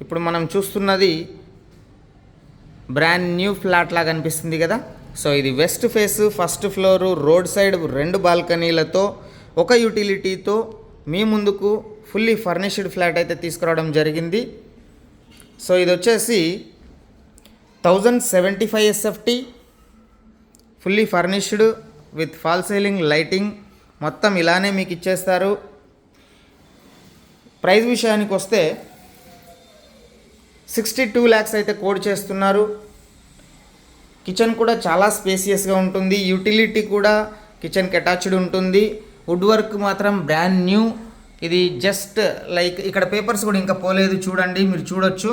ఇప్పుడు మనం చూస్తున్నది బ్రాండ్ న్యూ ఫ్లాట్ లాగా అనిపిస్తుంది కదా. సో ఇది west face, first floor, road side 2 బాల్కనీలతో, ఒక యూటిలిటీతో మీ ముందుకు ఫుల్లీ ఫర్నిష్డ్ ఫ్లాట్ అయితే తీసుకురావడం జరిగింది. సో ఇది వచ్చేసి 1075 SFT, fully furnished with fall ceiling, lighting మొత్తం ఇలానే మీకు ఇచ్చేస్తారు. ప్రైస్ విషయానికి వస్తే 62 lakhs అయితే కోడ్ చేస్తున్నారు. కిచెన్ కూడా చాలా స్పేసియస్గా ఉంటుంది. యూటిలిటీ కూడా కిచెన్కి అటాచ్డ్ ఉంటుంది. వుడ్ వర్క్ మాత్రం బ్రాండ్ న్యూ. ఇది జస్ట్ లైక్ ఇక్కడ పేపర్స్ కూడా ఇంకా పోలేదు, చూడండి, మీరు చూడొచ్చు.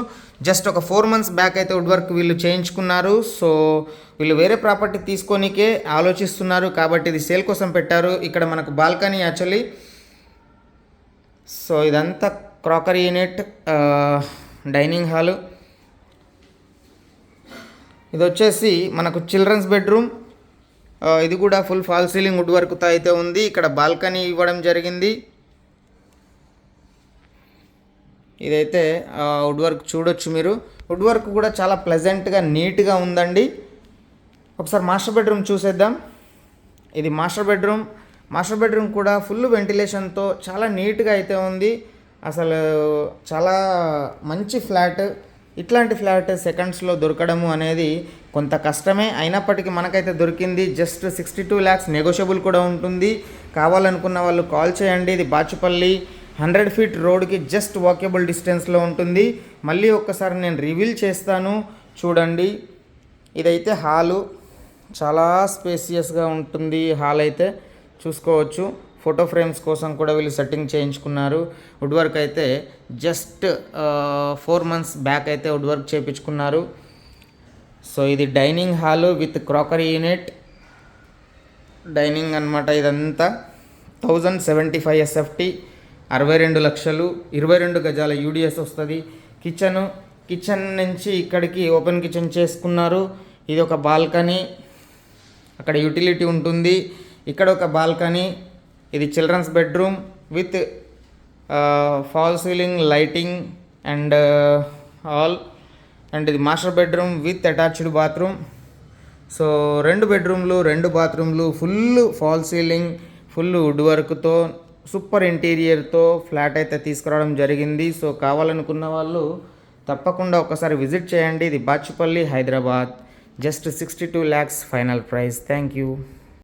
జస్ట్ ఒక 4 months బ్యాక్ అయితే వుడ్ వర్క్ వీళ్ళు చేయించుకున్నారు. సో వీళ్ళు వేరే ప్రాపర్టీ తీసుకోనికే ఆలోచిస్తున్నారు కాబట్టి ఇది సేల్ కోసం పెట్టారు. ఇక్కడ మనకు బాల్కనీ యాక్చువల్లీ. సో ఇదంతా క్రాకరీ యూనిట్, డైనింగ్ హాలు. ఇది వచ్చేసి మనకు చిల్డ్రన్స్ బెడ్రూమ్. ఇది కూడా ఫుల్ ఫాల్ సీలింగ్ వుడ్ వర్క్తో అయితే ఉంది. ఇక్కడ బాల్కనీ ఇవ్వడం జరిగింది. ఇదైతే వుడ్ వర్క్ చూడొచ్చు మీరు. వుడ్ వర్క్ కూడా చాలా ప్లెజెంట్గా, నీట్గా ఉందండి. ఒకసారి మాస్టర్ బెడ్రూమ్ చూసేద్దాం. ఇది మాస్టర్ బెడ్రూమ్. మాస్టర్ బెడ్రూమ్ కూడా ఫుల్ వెంటిలేషన్తో చాలా నీట్గా అయితే ఉంది. అసలు చాలా మంచి ఫ్లాట్. ఇట్లాంటి ఫ్లాట్ సెకండ్స్లో దొరకడము అనేది కొంత కష్టమే, అయినప్పటికీ మనకైతే దొరికింది. జస్ట్ 62 lakhs, నెగోషియబుల్ కూడా ఉంటుంది. కావాలనుకున్న వాళ్ళు కాల్ చేయండి. ఇది బాచుపల్లి 100 feet రోడ్కి జస్ట్ వాకబుల్ డిస్టెన్స్లో ఉంటుంది. మళ్ళీ ఒక్కసారి నేను రివీల్ చేస్తాను, చూడండి. ఇదైతే హాలు, చాలా స్పేసియస్గా ఉంటుంది. హాల్ అయితే చూసుకోవచ్చు. ఫోటో ఫ్రేమ్స్ కోసం కూడా వీళ్ళు సెట్టింగ్ చేయించుకున్నారు. వుడ్ వర్క్ అయితే జస్ట్ 4 months బ్యాక్ అయితే వుడ్ వర్క్ చేయించుకున్నారు. సో ఇది dining hall with crockery unit, dining అనమాట. ఇదంతా 1075 SFT, 62 లక్షలు, 22 గజాల UDS వస్తుంది. కిచెన్ నుంచి ఇక్కడికి ఓపెన్ కిచెన్ చేసుకున్నారు. ఇది ఒక బాల్కనీ, అక్కడ యూటిలిటీ ఉంటుంది. ఇక్కడ ఒక బాల్కనీ. ఇది children's bedroom with fall ceiling, lighting and all. And ఇది master bedroom with attached bathroom. So 2 బెడ్రూమ్లు, 2 బాత్రూమ్లు, full fall ceiling, full wood వర్క్తో, సూపర్ ఇంటీరియర్తో ఫ్లాట్ అయితే తీసుకురావడం జరిగింది. సో కావాలనుకున్న వాళ్ళు తప్పకుండా ఒకసారి విజిట్ చేయండి. ఇది Bachupalli, Hyderabad. Just 62 lakhs final price. Thank you.